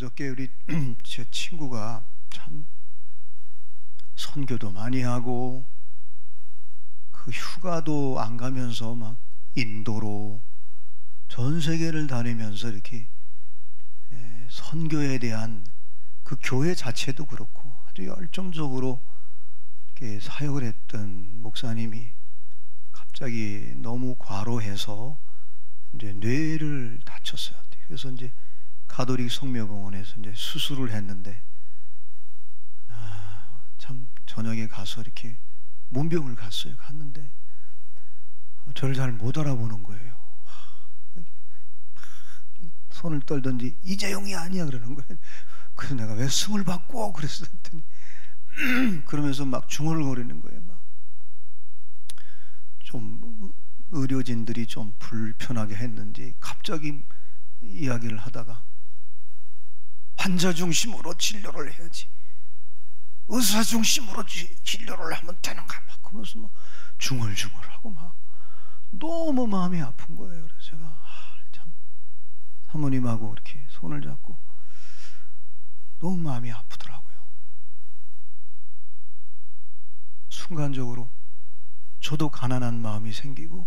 어저께 우리 제 친구가 참 선교도 많이 하고 그 휴가도 안 가면서 막 인도로 전 세계를 다니면서 이렇게 선교에 대한 그 교회 자체도 그렇고 아주 열정적으로 이렇게 사역을 했던 목사님이 갑자기 너무 과로해서 이제 뇌를 다쳤어요. 그래서 이제 가톨릭 성묘병원에서 이제 수술을 했는데 참 저녁에 가서 이렇게 문병을 갔는데 저를 잘 못 알아보는 거예요. 손을 떨던지 이재용이 아니야 그러는 거예요. 그래서 내가 왜 승을 받고 그랬더니 그러면서 막 중얼거리는 거예요. 막 좀 의료진들이 좀 불편하게 했는지 갑자기 이야기를 하다가 환자 중심으로 진료를 해야지 의사 중심으로 진료를 하면 되는가 막 그러면서 막 중얼중얼하고 막 너무 마음이 아픈 거예요. 그래서 제가 참 사모님하고 이렇게 손을 잡고 너무 마음이 아프더라고요. 순간적으로 저도 가난한 마음이 생기고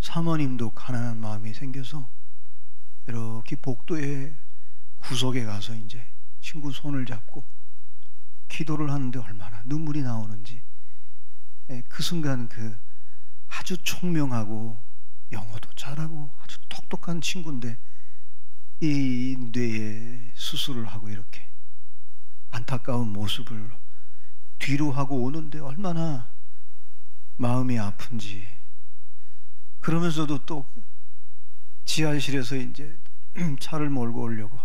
사모님도 가난한 마음이 생겨서 이렇게 복도의 구석에 가서 이제 친구 손을 잡고 기도를 하는데 얼마나 눈물이 나오는지 그 순간 그 아주 총명하고 영어도 잘하고 아주 똑똑한 친구인데 이 뇌에 수술을 하고 이렇게 안타까운 모습을 뒤로 하고 오는데 얼마나 마음이 아픈지. 그러면서도 또 지하실에서 이제 차를 몰고 오려고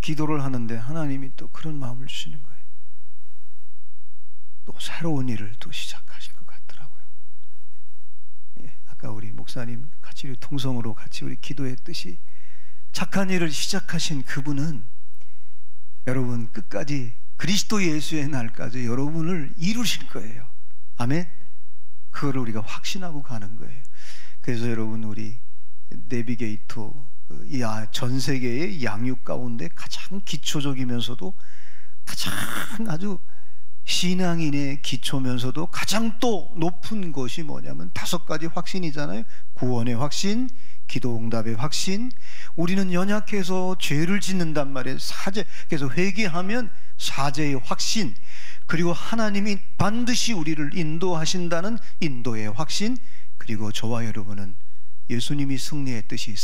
기도를 하는데 하나님이 또 그런 마음을 주시는 거예요. 또 새로운 일을 또 시작하실 것 같더라고요. 아까 우리 목사님 같이 우리 통성으로 같이 우리 기도했듯이 착한 일을 시작하신 그분은 여러분 끝까지 그리스도 예수의 날까지 여러분을 이루실 거예요. 아멘. 그거를 우리가 확신하고 가는 거예요. 그래서 여러분 우리 내비게이터 전 세계의 양육 가운데 가장 기초적이면서도 가장 아주 신앙인의 기초면서도 가장 또 높은 것이 뭐냐면 5가지 확신이잖아요. 구원의 확신, 기도응답의 확신. 우리는 연약해서 죄를 짓는단 말이에요. 그래서 회개하면 사죄의 확신, 그리고 하나님이 반드시 우리를 인도하신다는 인도의 확신, 그리고 저와 여러분은 예수님이 승리했듯이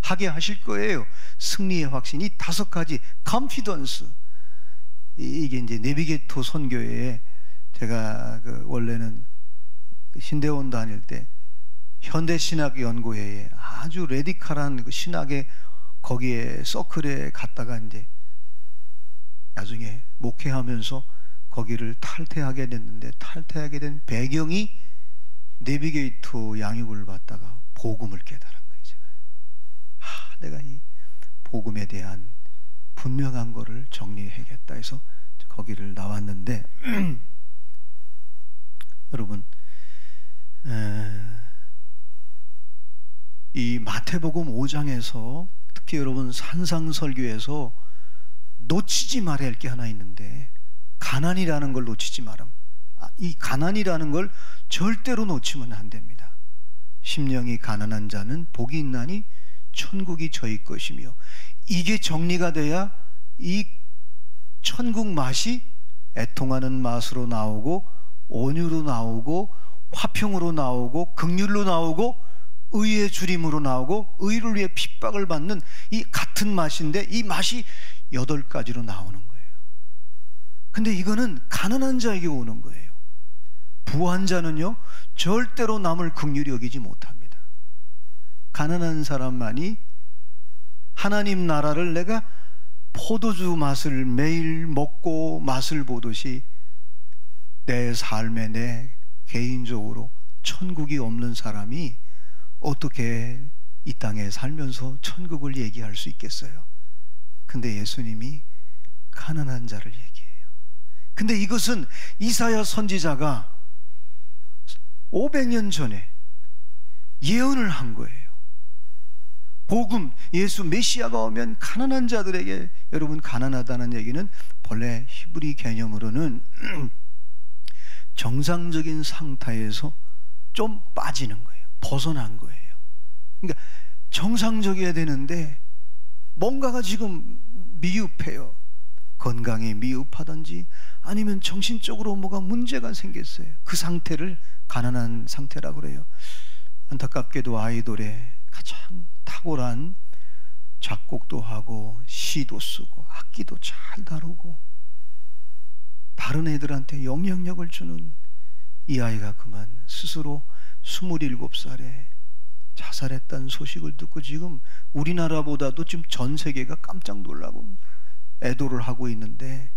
하게 하실 거예요. 승리의 확신. 이 5가지 confidence. 이게 이제 내비게이터 선교회에 제가 원래는 신대원 다닐 때 현대신학연구회에 아주 레디컬한 그 신학의 거기에 서클에 갔다가 이제 나중에 목회하면서 거기를 탈퇴하게 됐는데, 탈퇴하게 된 배경이 내비게이터 양육을 받다가 복음을 깨달은 거예요. 제가 내가 이 복음에 대한 분명한 거를 정리해야겠다 해서 거기를 나왔는데 여러분 이 마태복음 5장에서 특히 여러분 산상설교에서 놓치지 말아야 할 게 하나 있는데, 가난이라는 걸 놓치지 말아. 이 가난이라는 걸 절대로 놓치면 안 됩니다. 심령이 가난한 자는 복이 있나니 천국이 저희 것이며, 이게 정리가 돼야 이 천국 맛이 애통하는 맛으로 나오고 온유로 나오고 화평으로 나오고 긍휼로 나오고 의의 주림으로 나오고 의를 위해 핍박을 받는 이 같은 맛인데 이 맛이 8가지로 나오는 거예요. 근데 이거는 가난한 자에게 오는 거예요. 부한 자는요 절대로 남을 긍휼히 여기지 못합니다. 가난한 사람만이 하나님 나라를 내가 포도주 맛을 매일 먹고 맛을 보듯이 내 삶에 내 개인적으로 천국이 없는 사람이 어떻게 이 땅에 살면서 천국을 얘기할 수 있겠어요? 근데 예수님이 가난한 자를 얘기해요. 근데 이것은 이사야 선지자가 500년 전에 예언을 한 거예요. 복음, 예수 메시아가 오면 가난한 자들에게, 여러분 가난하다는 얘기는 본래 히브리 개념으로는 정상적인 상태에서 좀 빠지는 거예요. 벗어난 거예요. 그러니까 정상적이어야 되는데 뭔가가 지금 미흡해요. 건강이 미흡하든지 아니면 정신적으로 뭐가 문제가 생겼어요. 그 상태를 가난한 상태라고 그래요. 안타깝게도 아이돌의 가장 탁월한 작곡도 하고 시도 쓰고 악기도 잘 다루고 다른 애들한테 영향력을 주는 이 아이가 그만 스스로 27살에 자살했다는 소식을 듣고 지금 우리나라보다도 지금 전 세계가 깜짝 놀라고 애도를 하고 있는데,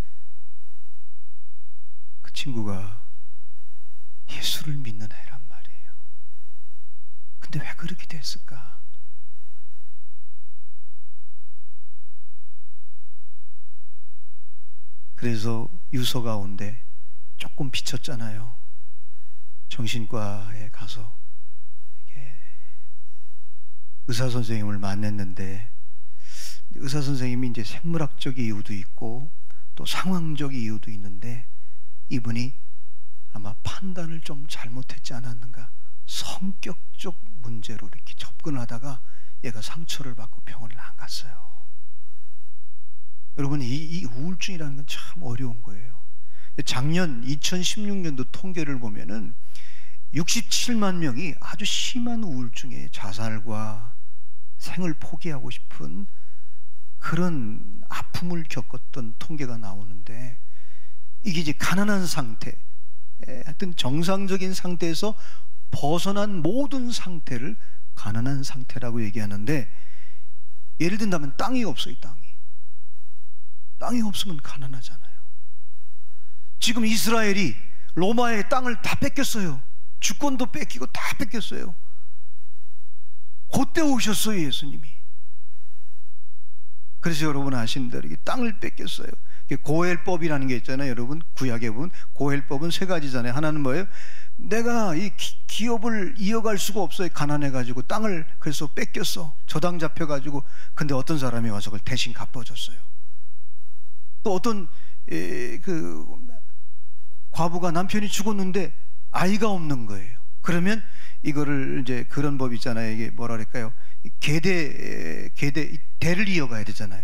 그 친구가 예수를 믿는 애란 말이에요. 근데 왜 그렇게 됐을까? 그래서 유서 가운데 조금 비쳤잖아요. 정신과에 가서 의사 선생님을 만났는데, 의사 선생님이 이제 생물학적 이유도 있고 또 상황적 이유도 있는데, 이분이 아마 판단을 좀 잘못했지 않았는가, 성격적 문제로 이렇게 접근하다가 얘가 상처를 받고 병원을 안 갔어요. 여러분, 이 우울증이라는 건 참 어려운 거예요. 작년 2016년도 통계를 보면은 67만 명이 아주 심한 우울증에 자살과 생을 포기하고 싶은 그런 아픔을 겪었던 통계가 나오는데, 이게 이제 가난한 상태, 하여튼 정상적인 상태에서 벗어난 모든 상태를 가난한 상태라고 얘기하는데, 예를 든다면 땅이 없어요. 땅이 없으면 가난하잖아요. 지금 이스라엘이 로마의 땅을 다 뺏겼어요. 주권도 뺏기고 다 뺏겼어요. 그때 오셨어요, 예수님이. 그래서 여러분 아시는 대로 땅을 뺏겼어요. 고헬법이라는 게 있잖아요. 여러분 구약에 보면 고헬법은 세 가지잖아요. 하나는 뭐예요? 내가 이 기업을 이어갈 수가 없어요. 가난해가지고 땅을 그래서 뺏겼어. 저당 잡혀가지고. 근데 어떤 사람이 와서 그걸 대신 갚아줬어요. 또 어떤 그 과부가 남편이 죽었는데 아이가 없는 거예요. 그러면 이거를 이제 그런 법 있잖아요. 이게 뭐라 그럴까요? 대를 이어가야 되잖아요.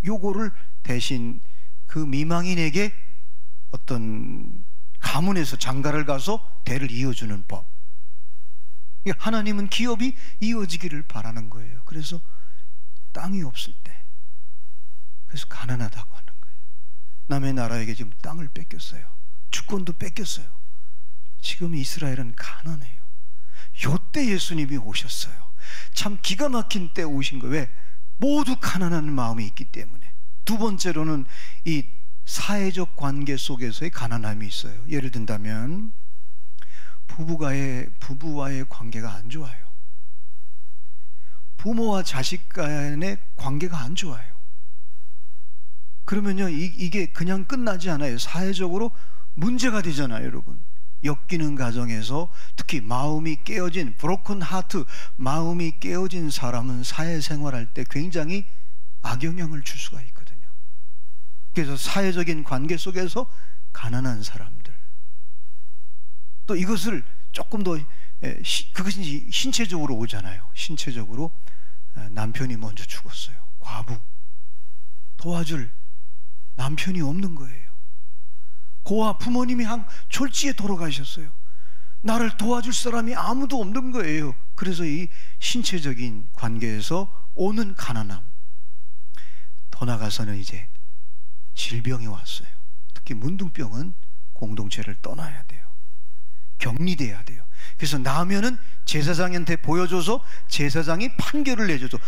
요거를 대신 그 미망인에게 어떤 가문에서 장가를 가서 대를 이어주는 법. 하나님은 기업이 이어지기를 바라는 거예요. 그래서 땅이 없을 때, 그래서 가난하다고 하는 거예요. 남의 나라에게 지금 땅을 뺏겼어요. 주권도 뺏겼어요. 지금 이스라엘은 가난해요. 요때 예수님이 오셨어요. 참 기가 막힌 때 오신 거예요. 왜? 모두 가난한 마음이 있기 때문에. 두 번째로는 이 사회적 관계 속에서의 가난함이 있어요. 예를 든다면 부부와의 관계가 안 좋아요. 부모와 자식 간의 관계가 안 좋아요. 그러면요, 이게 그냥 끝나지 않아요. 사회적으로 문제가 되잖아요, 여러분. 엮이는 가정에서 특히 마음이 깨어진 브로큰 하트, 마음이 깨어진 사람은 사회생활할 때 굉장히 악영향을 줄 수가 있거든요. 그래서 사회적인 관계 속에서 가난한 사람들, 또 이것을 조금 더 그것이 신체적으로 오잖아요. 신체적으로 남편이 먼저 죽었어요. 과부, 도와줄 남편이 없는 거예요. 고아 부모님이 졸지에 돌아가셨어요. 나를 도와줄 사람이 아무도 없는 거예요. 그래서 이 신체적인 관계에서 오는 가난함, 더 나가서는 이제 질병이 왔어요. 특히 문둥병은 공동체를 떠나야 돼요. 격리돼야 돼요. 그래서 나면은 제사장한테 보여줘서 제사장이 판결을 내줘서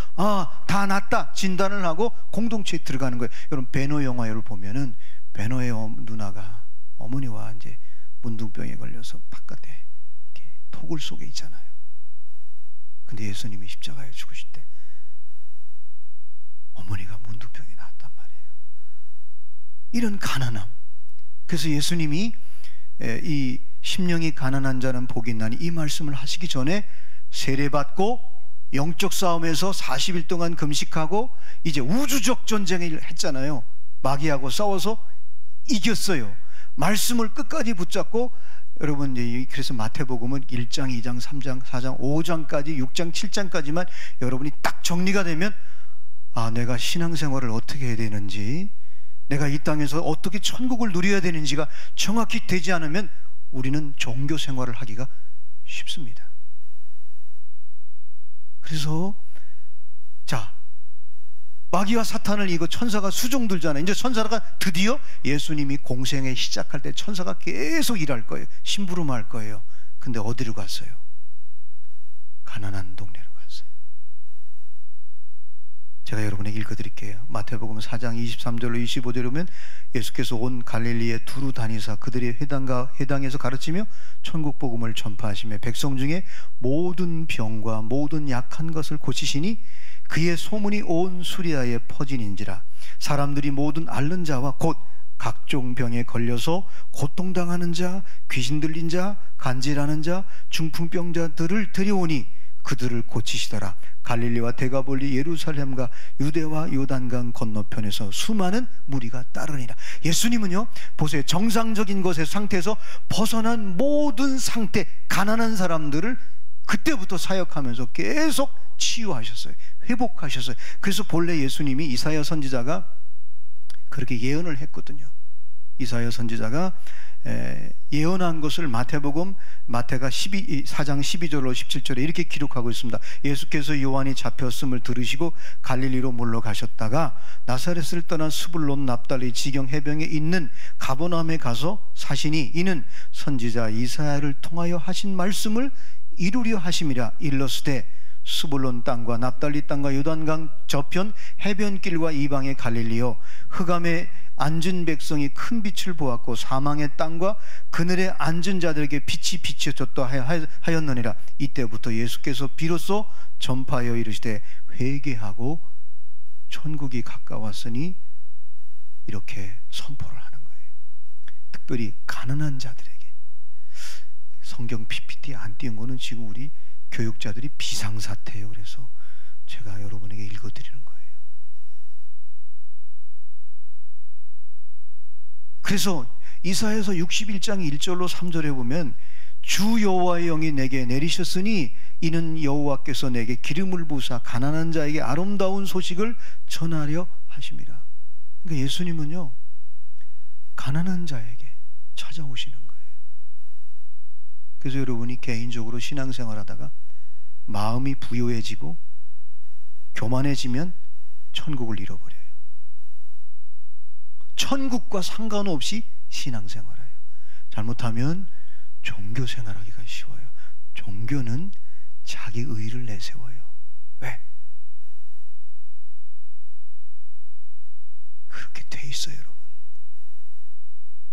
다 낫다 진단을 하고 공동체에 들어가는 거예요. 여러분 베너 영화를 보면은 베너의 누나가 어머니와 이제 문둥병에 걸려서 바깥에 이렇게 토굴 속에 있잖아요. 근데 예수님이 십자가에 죽으실 때 어머니가 문둥병이 나았단 말이에요. 이런 가난함. 그래서 예수님이 이 심령이 가난한 자는 복이 있나니 이 말씀을 하시기 전에 세례받고 영적 싸움에서 40일 동안 금식하고 이제 우주적 전쟁을 했잖아요. 마귀하고 싸워서 이겼어요. 말씀을 끝까지 붙잡고, 여러분, 그래서 마태복음은 1장, 2장, 3장, 4장, 5장까지, 6장, 7장까지만 여러분이 딱 정리가 되면, 아, 내가 신앙생활을 어떻게 해야 되는지, 내가 이 땅에서 어떻게 천국을 누려야 되는지가 정확히 되지 않으면 우리는 종교 생활을 하기가 쉽습니다. 그래서 자, 마귀와 사탄을 이거 천사가 수종 들잖아요. 이제 천사가 드디어 예수님이 공생에 시작할 때 천사가 계속 일할 거예요. 심부름할 거예요. 근데 어디로 갔어요? 가난한 동네로 갔어요. 제가 여러분에게 읽어드릴게요. 마태복음 4장 23절로 25절에 보면 예수께서 온 갈릴리에 두루 다니사 그들의 회당에서 가르치며 천국 복음을 전파하시며 백성 중에 모든 병과 모든 약한 것을 고치시니 그의 소문이 온 수리아에 퍼지는지라. 사람들이 모든 앓는 자와 곧 각종 병에 걸려서 고통당하는 자, 귀신 들린 자, 간질하는 자, 중풍병자들을 데려오니 그들을 고치시더라. 갈릴리와 데가볼리, 예루살렘과 유대와 요단강 건너편에서 수많은 무리가 따르니라. 예수님은요, 보세요, 정상적인 것의 상태에서 벗어난 모든 상태, 가난한 사람들을 그때부터 사역하면서 계속 치유하셨어요. 회복하셨어요. 그래서 본래 예수님이 이사야 선지자가 그렇게 예언을 했거든요. 이사야 선지자가 예언한 것을 마태가 4장 12절로 17절에 이렇게 기록하고 있습니다. 예수께서 요한이 잡혔음을 들으시고 갈릴리로 물러가셨다가 나사렛을 떠난 스불론 납달리 지경 해변에 있는 가버나움에 가서 사시니 이는 선지자 이사야를 통하여 하신 말씀을 이루려 하심이라. 일러스되 스불론 땅과 납달리 땅과 요단강 저편 해변길과 이방의 갈릴리요, 흑암에 앉은 백성이 큰 빛을 보았고 사망의 땅과 그늘에 앉은 자들에게 빛이 비춰졌다 하였느니라. 이때부터 예수께서 비로소 전파하여 이르시되 회개하고 천국이 가까웠으니 이렇게 선포를 하는 거예요. 특별히 가난한 자들에게. 성경 PPT 안 띄운 거는 지금 우리 교육자들이 비상사태예요. 그래서 제가 여러분에게 읽어드리는 거예요. 그래서 이사야서 61장 1절로 3절에 보면 주 여호와의 영이 내게 내리셨으니 이는 여호와께서 내게 기름을 부으사 가난한 자에게 아름다운 소식을 전하려 하심이라. 그러니까 예수님은요, 가난한 자에게 찾아오시는 거예요. 그래서 여러분이 개인적으로 신앙생활 하다가 마음이 부요해지고 교만해지면 천국을 잃어버려요. 천국과 상관없이 신앙생활해요. 잘못하면 종교생활하기가 쉬워요. 종교는 자기 의를 내세워요. 왜? 그렇게 돼 있어요, 여러분.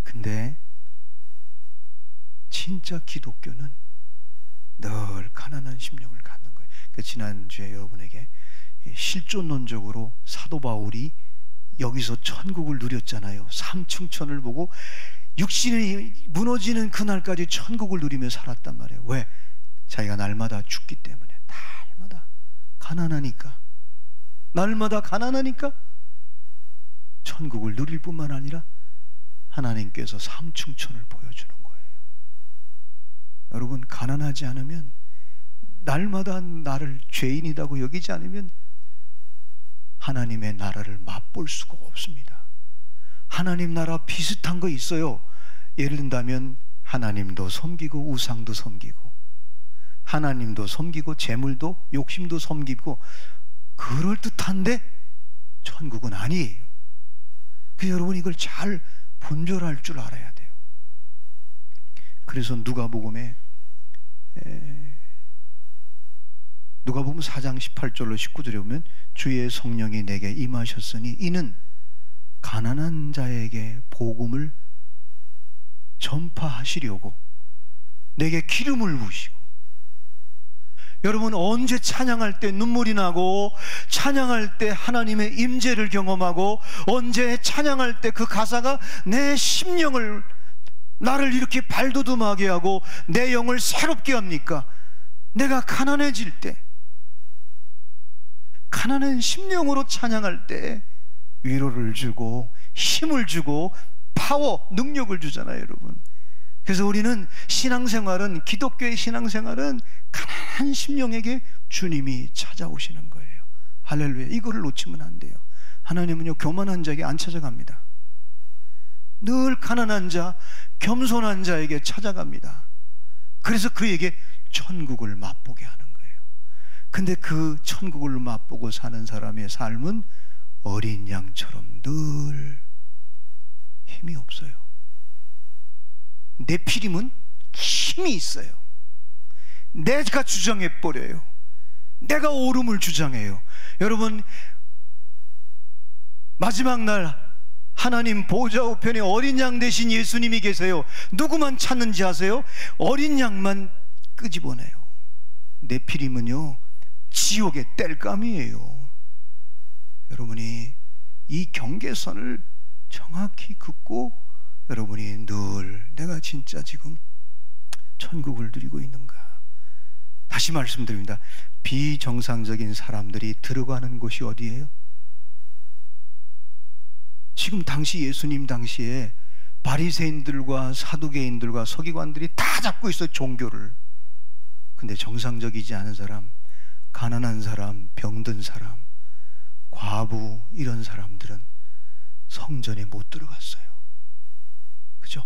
근데 진짜 기독교는 늘 가난한 심령을 갖는 거예요. 지난주에 여러분에게 실존론적으로 사도 바울이 여기서 천국을 누렸잖아요. 삼층천을 보고 육신이 무너지는 그날까지 천국을 누리며 살았단 말이에요. 왜? 자기가 날마다 죽기 때문에. 날마다 가난하니까, 날마다 가난하니까 천국을 누릴 뿐만 아니라 하나님께서 삼층천을 보여주는 거예요. 여러분, 가난하지 않으면, 날마다 나를 죄인이라고 여기지 않으면 하나님의 나라를 맛볼 수가 없습니다. 하나님 나라 비슷한 거 있어요. 예를 든다면 하나님도 섬기고 우상도 섬기고, 하나님도 섬기고 재물도 욕심도 섬기고, 그럴듯한데 천국은 아니에요. 그래서 여러분, 이걸 잘 분별할 줄 알아야 돼요. 그래서 누가복음 4장 18절로 19절에 보면 주의 성령이 내게 임하셨으니 이는 가난한 자에게 복음을 전파하시려고 내게 기름을 부으시고. 여러분, 언제 찬양할 때 눈물이 나고, 찬양할 때 하나님의 임재를 경험하고, 언제 찬양할 때 그 가사가 내 심령을, 나를 이렇게 발돋움하게 하고 내 영을 새롭게 합니까? 내가 가난해질 때, 가난한 심령으로 찬양할 때 위로를 주고 힘을 주고 파워, 능력을 주잖아요, 여러분. 그래서 우리는 신앙생활은, 기독교의 신앙생활은 가난한 심령에게 주님이 찾아오시는 거예요. 할렐루야. 이거를 놓치면 안 돼요. 하나님은요, 교만한 자에게 안 찾아갑니다. 늘 가난한 자, 겸손한 자에게 찾아갑니다. 그래서 그에게 천국을 맛보게 하는 거예요. 근데 그 천국을 맛보고 사는 사람의 삶은 어린 양처럼 늘 힘이 없어요. 네피림은 힘이 있어요. 내가 주장해버려요. 내가 옳음을 주장해요. 여러분, 마지막 날 하나님 보좌 우편에 어린 양 대신 예수님이 계세요. 누구만 찾는지 아세요? 어린 양만 끄집어내요. 네피림은요, 지옥의 땔감이에요. 여러분이 이 경계선을 정확히 긋고 여러분이 늘 내가 진짜 지금 천국을 누리고 있는가? 다시 말씀드립니다. 비정상적인 사람들이 들어가는 곳이 어디예요? 지금 당시 예수님 당시에 바리새인들과 사두개인들과 서기관들이 다 잡고 있어요, 종교를. 근데 정상적이지 않은 사람, 가난한 사람, 병든 사람, 과부, 이런 사람들은 성전에 못 들어갔어요. 그죠?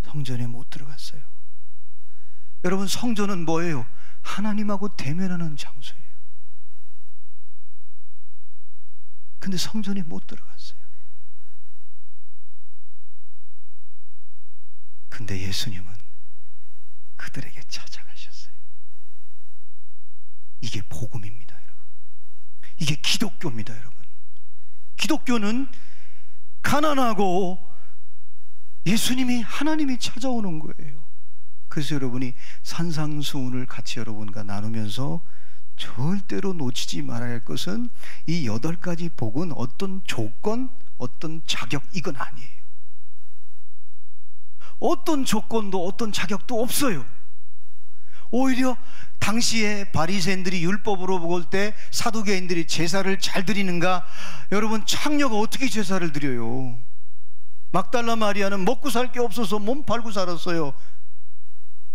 성전에 못 들어갔어요. 여러분, 성전은 뭐예요? 하나님하고 대면하는 장소예요. 근데 성전에 못 들어갔어요. 근데 예수님은 그들에게 찾아가셨어요. 이게 복음입니다, 여러분. 이게 기독교입니다, 여러분. 기독교는 가난하고 예수님이, 하나님이 찾아오는 거예요. 그래서 여러분이 산상수훈을 같이 여러분과 나누면서 절대로 놓치지 말아야 할 것은 이 8가지 복은 어떤 조건, 어떤 자격, 이건 아니에요. 어떤 조건도 어떤 자격도 없어요. 오히려 당시에 바리새인들이 율법으로 볼 때 사두개인들이 제사를 잘 드리는가? 여러분, 창녀가 어떻게 제사를 드려요? 막달라 마리아는 먹고 살 게 없어서 몸 팔고 살았어요.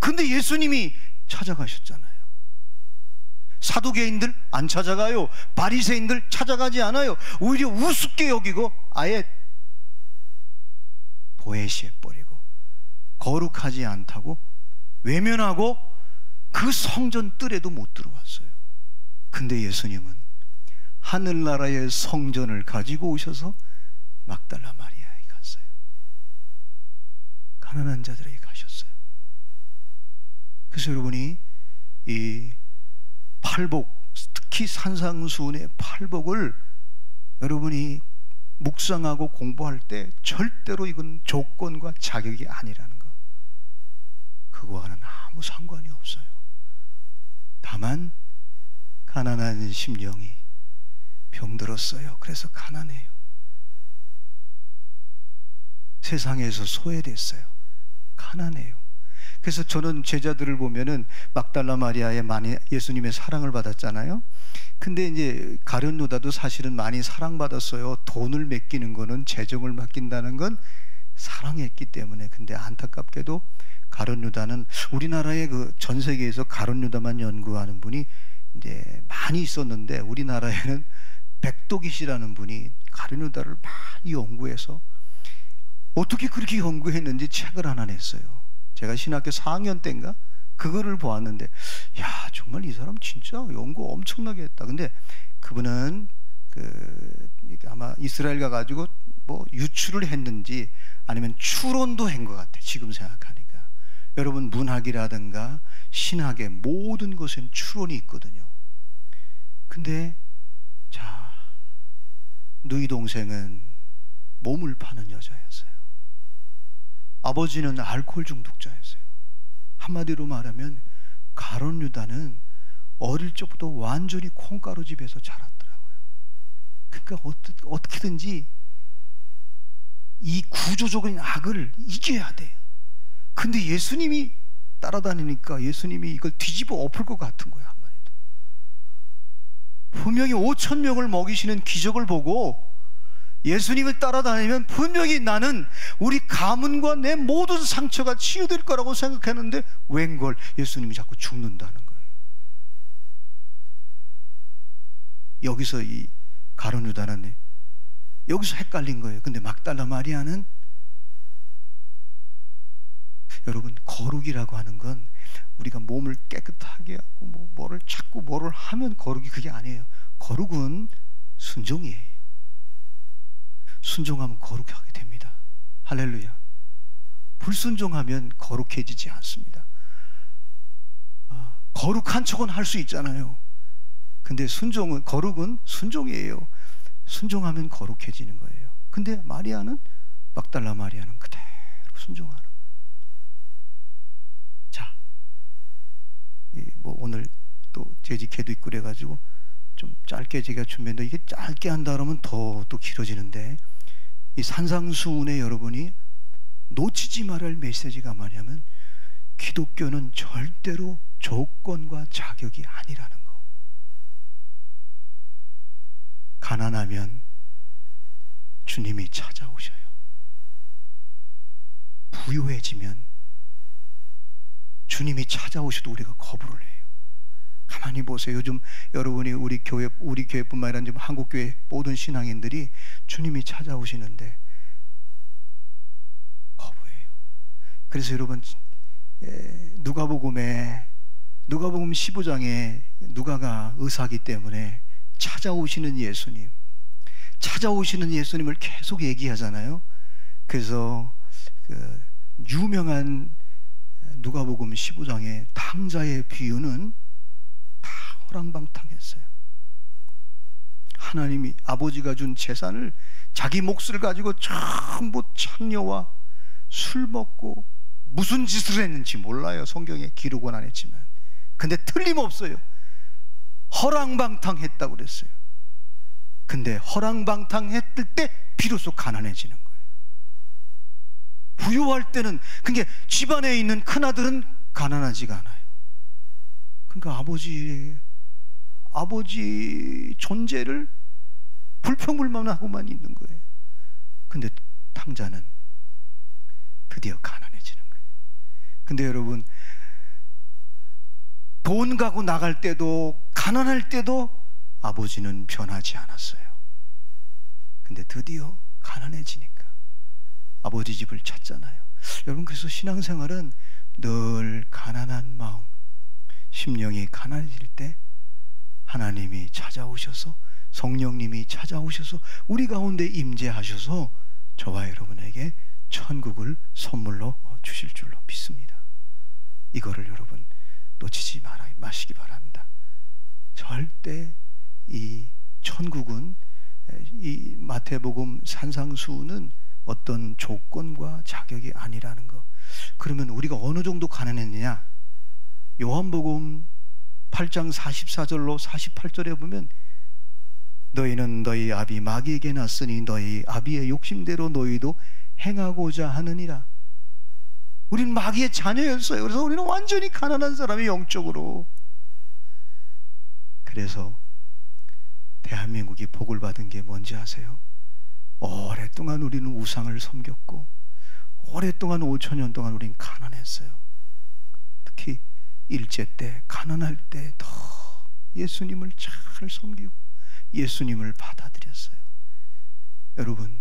근데 예수님이 찾아가셨잖아요. 사두개인들 안 찾아가요. 바리새인들 찾아가지 않아요. 오히려 우습게 여기고 아예 도외시해버리고 거룩하지 않다고 외면하고 그 성전 뜰에도 못 들어왔어요. 근데 예수님은 하늘나라의 성전을 가지고 오셔서 막달라 마리아에 갔어요. 가난한 자들에게 가셨어요. 그래서 여러분이 이 팔복, 특히 산상수훈의 팔복을 여러분이 묵상하고 공부할 때 절대로 이건 조건과 자격이 아니라는 거, 그거와는 아무 상관이 없어요. 다만 가난한 심령이 병들었어요. 그래서 가난해요. 세상에서 소외됐어요. 가난해요. 그래서 저는 제자들을 보면은 막달라 마리아의 많이 예수님의 사랑을 받았잖아요. 근데 이제 가룟 유다도 사실은 많이 사랑받았어요. 돈을 맡기는 거는, 재정을 맡긴다는 건 사랑했기 때문에. 근데 안타깝게도 가룟 유다는, 우리나라에 그 전 세계에서 가룟 유다만 연구하는 분이 이제 많이 있었는데 우리나라에는 백도기 씨라는 분이 가룟 유다를 많이 연구해서 어떻게 그렇게 연구했는지 책을 하나 냈어요. 제가 신학교 4학년 때인가 그거를 보았는데, 야, 정말 이 사람 진짜 연구 엄청나게 했다. 근데 그분은 아마 이스라엘 가가지고 뭐 유출을 했는지 아니면 추론도 한 것 같아, 지금 생각하니까. 여러분, 문학이라든가 신학의 모든 것엔 추론이 있거든요. 근데 자, 누이 동생은 몸을 파는 여자였어요. 아버지는 알코올 중독자였어요. 한마디로 말하면 가룟 유다는 어릴 적부터 완전히 콩가루 집에서 자랐더라고요. 그러니까 어떻게든지 이 구조적인 악을 이겨야 돼. 근데 예수님이 따라다니니까 예수님이 이걸 뒤집어 엎을 것 같은 거야, 한마디도. 분명히 5천 명을 먹이시는 기적을 보고 예수님을 따라다니면 분명히 나는 우리 가문과 내 모든 상처가 치유될 거라고 생각했는데 웬걸 예수님이 자꾸 죽는다는 거예요. 여기서 이 가룟 유다는 여기서 헷갈린 거예요. 근데 막달라 마리아는, 여러분, 거룩이라고 하는 건 우리가 몸을 깨끗하게 하고 뭐를 자꾸 뭐를 하면 거룩이 그게 아니에요. 거룩은 순종이에요. 순종하면 거룩하게 됩니다. 할렐루야. 불순종하면 거룩해지지 않습니다. 거룩한 척은 할 수 있잖아요. 근데 거룩은 순종이에요. 순종하면 거룩해지는 거예요. 근데 막달라 마리아는 그대로 순종하는 거예요. 자, 오늘 또 재직회도 있고 그래가지고 좀 짧게 제가 준비했는데, 이게 짧게 한다 그러면 더 길어지는데, 이 산상수훈에 여러분이 놓치지 말아야 할 메시지가 뭐냐면, 기독교는 절대로 조건과 자격이 아니라는 거. 가난하면 주님이 찾아오셔요. 부유해지면 주님이 찾아오셔도 우리가 거부를 해요. 가만히 보세요. 요즘 여러분이 우리 교회뿐만 아니라 지금 한국교회 모든 신앙인들이 주님이 찾아오시는데 거부해요. 그래서 여러분, 누가복음 15장에 누가가 의사이기 때문에 찾아오시는 예수님을 계속 얘기하잖아요. 그래서 그 유명한 누가복음 15장의 탕자의 비유는 다 허랑방탕했어요. 하나님이, 아버지가 준 재산을, 자기 몫을 가지고 전부 창녀와 술 먹고 무슨 짓을 했는지 몰라요. 성경에 기록은 안 했지만. 근데 틀림없어요. 허랑방탕했다고 그랬어요. 근데 허랑방탕했을 때 비로소 가난해지는 거예요. 부유할 때는, 그러니까 집안에 있는 큰아들은 가난하지가 않아요. 그러니까 아버지 존재를 불평불만하고만 있는 거예요. 근데 탕자는 드디어 가난해지는 거예요. 근데 여러분, 돈 가고 나갈 때도, 가난할 때도 아버지는 변하지 않았어요. 근데 드디어 가난해지니까 아버지 집을 찾잖아요. 여러분, 그래서 신앙생활은 늘 가난한 마음, 심령이 가난해질 때 하나님이 찾아오셔서, 성령님이 찾아오셔서 우리 가운데 임재하셔서 저와 여러분에게 천국을 선물로 주실 줄로 믿습니다. 이거를 여러분 놓치지 마시기 바랍니다. 절대 이 천국은, 이 마태복음 산상수훈은 어떤 조건과 자격이 아니라는 거. 그러면 우리가 어느 정도 가난했느냐? 요한복음 8장 44절로 48절에 보면, 너희는 너희 아비 마귀에게 났으니 너희 아비의 욕심대로 너희도 행하고자 하느니라. 우린 마귀의 자녀였어요. 그래서 우리는 완전히 가난한 사람이, 영적으로. 그래서 대한민국이 복을 받은 게 뭔지 아세요? 오랫동안 우리는 우상을 섬겼고, 오랫동안 5,000년 동안 우린 가난했어요. 특히 일제 때, 가난할 때 더 예수님을 잘 섬기고 예수님을 받아들였어요. 여러분,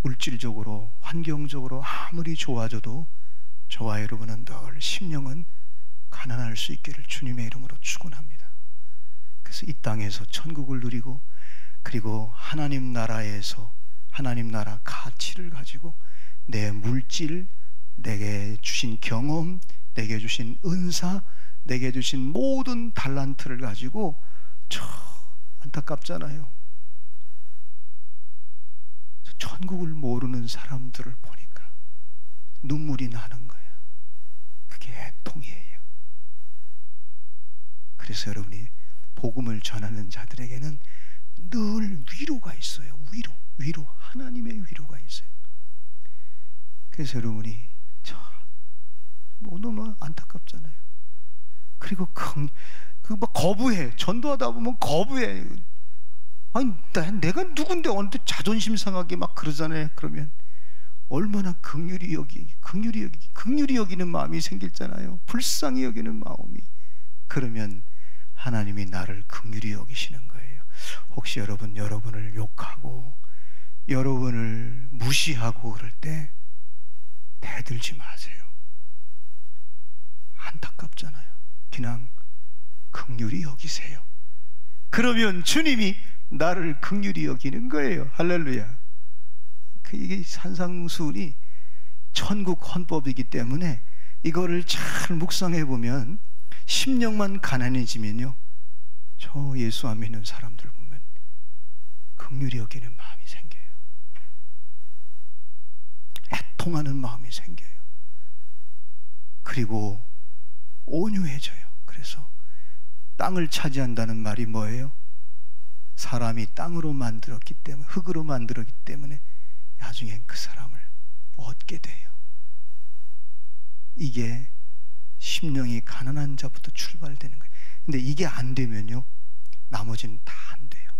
물질적으로, 환경적으로 아무리 좋아져도 저와 여러분은 늘 심령은 가난할 수 있기를 주님의 이름으로 축원합니다. 그래서 이 땅에서 천국을 누리고, 그리고 하나님 나라에서 하나님 나라 가치를 가지고 내 물질, 내게 주신 경험, 내게 주신 은사, 내게 주신 모든 달란트를 가지고, 안타깝잖아요. 천국을 모르는 사람들을 보니까 눈물이 나는 거야. 그게 애통이에요. 그래서 여러분이 복음을 전하는 자들에게는 늘 위로가 있어요. 위로, 하나님의 위로가 있어요. 그래서 여러분이 너무 안타깝잖아요. 그리고 막 거부해. 전도하다 보면 거부해. 아니, 내가 누군데 어느 자존심 상하게 막 그러잖아요. 그러면 얼마나 긍휼히 여기는 마음이 생기잖아요. 불쌍히 여기는 마음이. 그러면 하나님이 나를 긍휼히 여기시는 거예요. 혹시 여러분을 욕하고 여러분을 무시하고 그럴 때 대들지 마세요. 안타깝잖아요. 그냥 긍휼히 여기세요. 그러면 주님이 나를 긍휼히 여기는 거예요. 할렐루야. 이게 산상수훈이 천국 헌법이기 때문에 이거를 잘 묵상해 보면 심령만 가난해지면요, 저 예수 안 믿는 사람들 보면 긍휼히 여기는 마음이 생겨요. 애통하는 마음이 생겨요. 그리고 온유해져요. 그래서 땅을 차지한다는 말이 뭐예요? 사람이 땅으로 만들었기 때문에, 흙으로 만들었기 때문에 나중엔 그 사람을 얻게 돼요. 이게 심령이 가난한 자부터 출발되는 거예요. 근데 이게 안 되면요, 나머지는 다 안 돼요.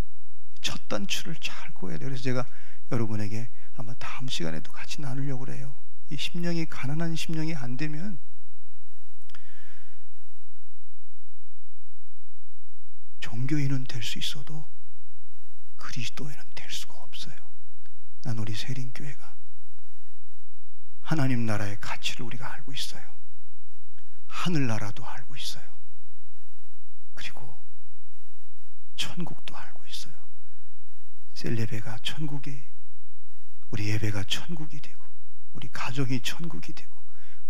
첫 단추를 잘 고야 돼요. 그래서 제가 여러분에게 아마 다음 시간에도 같이 나누려고 그래요. 이 심령이 가난한 심령이 안 되면 종교인은 될 수 있어도 그리스도인은 될 수가 없어요. 난 우리 세린교회가 하나님 나라의 가치를 우리가 알고 있어요. 하늘나라도 알고 있어요. 그리고 천국도 알고 있어요. 셀레베가 천국이, 우리 예배가 천국이 되고, 우리 가정이 천국이 되고,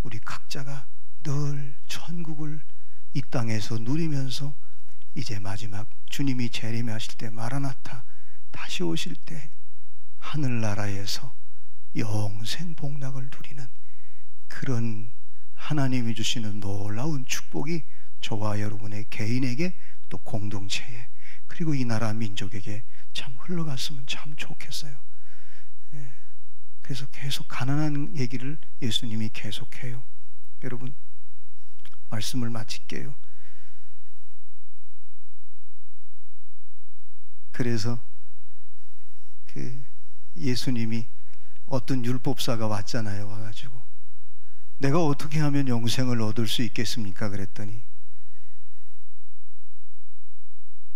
우리 각자가 늘 천국을 이 땅에서 누리면서 이제 마지막 주님이 재림하실 때, 마라나타 다시 오실 때 하늘나라에서 영생 복락을 누리는 그런 하나님이 주시는 놀라운 축복이 저와 여러분의 개인에게, 또 공동체에, 그리고 이 나라 민족에게 참 흘러갔으면 참 좋겠어요. 그래서 계속 가난한 얘기를 예수님이 계속해요. 여러분, 말씀을 마칠게요. 그래서 예수님이 어떤 율법사가 왔잖아요. 와가지고 내가 어떻게 하면 영생을 얻을 수 있겠습니까? 그랬더니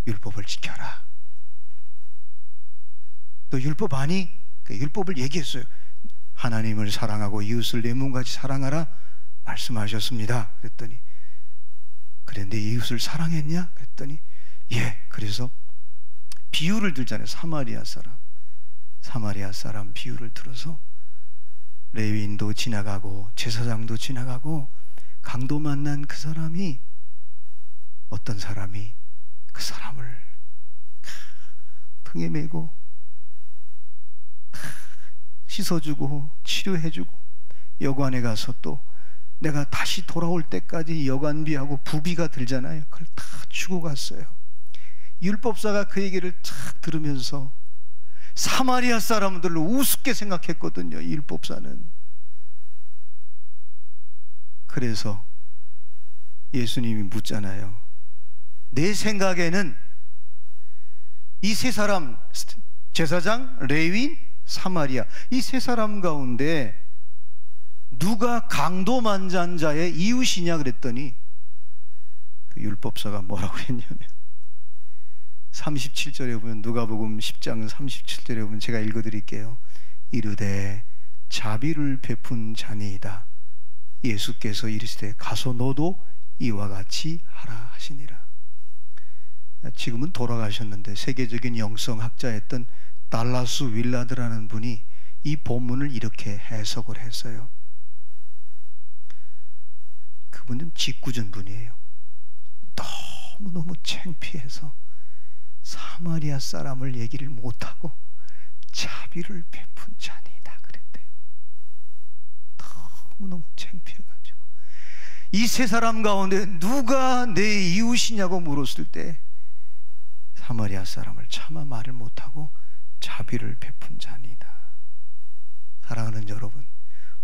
율법을 지켜라. 너 율법 아니? 그 율법을 얘기했어요. 하나님을 사랑하고 이웃을 내 몸같이 사랑하라 말씀하셨습니다. 그랬더니 그래, 내 이웃을 사랑했냐? 그랬더니 예. 그래서 비유를 들잖아요. 사마리아 사람 비유를 들어서 레위인도 지나가고 제사장도 지나가고 강도 만난 그 사람이, 어떤 사람이 그 사람을 등에 메고 씻어주고 치료해주고, 여관에 가서 또 내가 다시 돌아올 때까지 여관비하고 부비가 들잖아요. 그걸 다 주고 갔어요. 율법사가 그 얘기를 쫙 들으면서 사마리아 사람들을 우습게 생각했거든요. 율법사는. 그래서 예수님이 묻잖아요. 내 생각에는 이 세 사람, 제사장, 레위인, 사마리아, 이 세 사람 가운데 누가 강도 만잔 자의 이웃이냐 그랬더니 그 율법사가 뭐라고 했냐면 37절에 보면, 누가복음 10장 37절에 보면 제가 읽어드릴게요. 이르되 자비를 베푼 자니이다. 예수께서 이르시되 가서 너도 이와 같이 하라 하시니라. 지금은 돌아가셨는데 세계적인 영성학자였던 달라스 윌라드라는 분이 이 본문을 이렇게 해석을 했어요. 그분은 직구전 분이에요. 너무너무 창피해서 사마리아 사람을 얘기를 못하고 자비를 베푼 자니다 그랬대요. 너무너무 창피해가지고 이 세 사람 가운데 누가 내 이웃이냐고 물었을 때 사마리아 사람을 차마 말을 못하고 자비를 베푼 자니다. 사랑하는 여러분,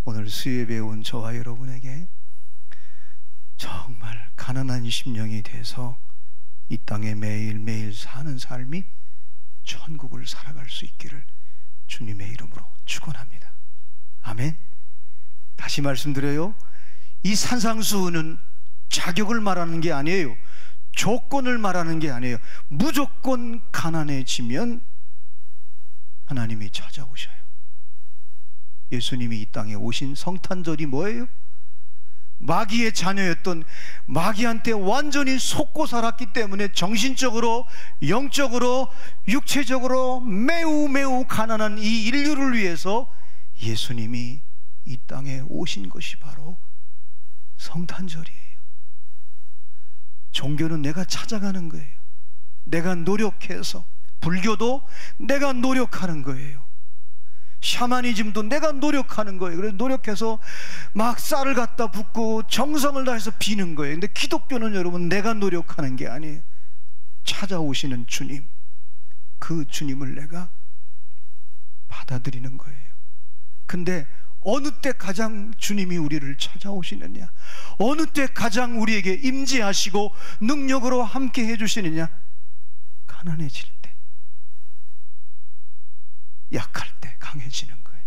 오늘 수요예배에 온 저와 여러분에게 정말 가난한 심령이 돼서 이 땅에 매일매일 사는 삶이 천국을 살아갈 수 있기를 주님의 이름으로 축원합니다. 아멘. 다시 말씀드려요. 이 산상수훈은 자격을 말하는 게 아니에요. 조건을 말하는 게 아니에요. 무조건 가난해지면 하나님이 찾아오셔요. 예수님이 이 땅에 오신 성탄절이 뭐예요? 마귀의 자녀였던, 마귀한테 완전히 속고 살았기 때문에 정신적으로, 영적으로, 육체적으로 매우 가난한 이 인류를 위해서 예수님이 이 땅에 오신 것이 바로 성탄절이에요. 종교는 내가 찾아가는 거예요. 내가 노력해서. 불교도 내가 노력하는 거예요. 샤머니즘도 내가 노력하는 거예요. 그래서 노력해서 막 쌀을 갖다 붓고 정성을 다해서 비는 거예요. 근데 기독교는 여러분 내가 노력하는 게 아니에요. 찾아오시는 주님, 그 주님을 내가 받아들이는 거예요. 근데 어느 때 가장 주님이 우리를 찾아오시느냐, 어느 때 가장 우리에게 임재하시고 능력으로 함께 해주시느냐? 가난해질 때, 약할 때 강해지는 거예요.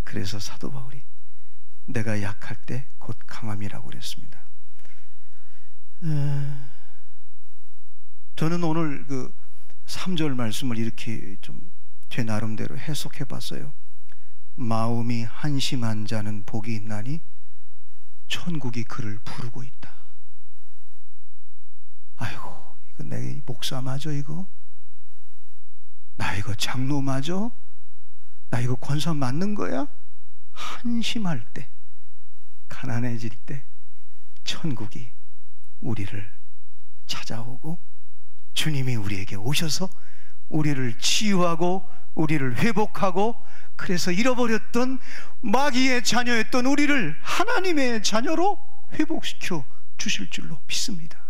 그래서 사도 바울이 내가 약할 때 곧 강함이라고 그랬습니다. 저는 오늘 그 3절 말씀을 이렇게 좀 제 나름대로 해석해 봤어요. 마음이 한심한 자는 복이 있나니 천국이 그를 부르고 있다. 아이고, 이거 내 목사 맞아? 이거 나 이거 장로 맞아? 나 이거 권사 맞는 거야? 한심할 때, 가난해질 때 천국이 우리를 찾아오고 주님이 우리에게 오셔서 우리를 치유하고 우리를 회복하고, 그래서 잃어버렸던 마귀의 자녀였던 우리를 하나님의 자녀로 회복시켜 주실 줄로 믿습니다.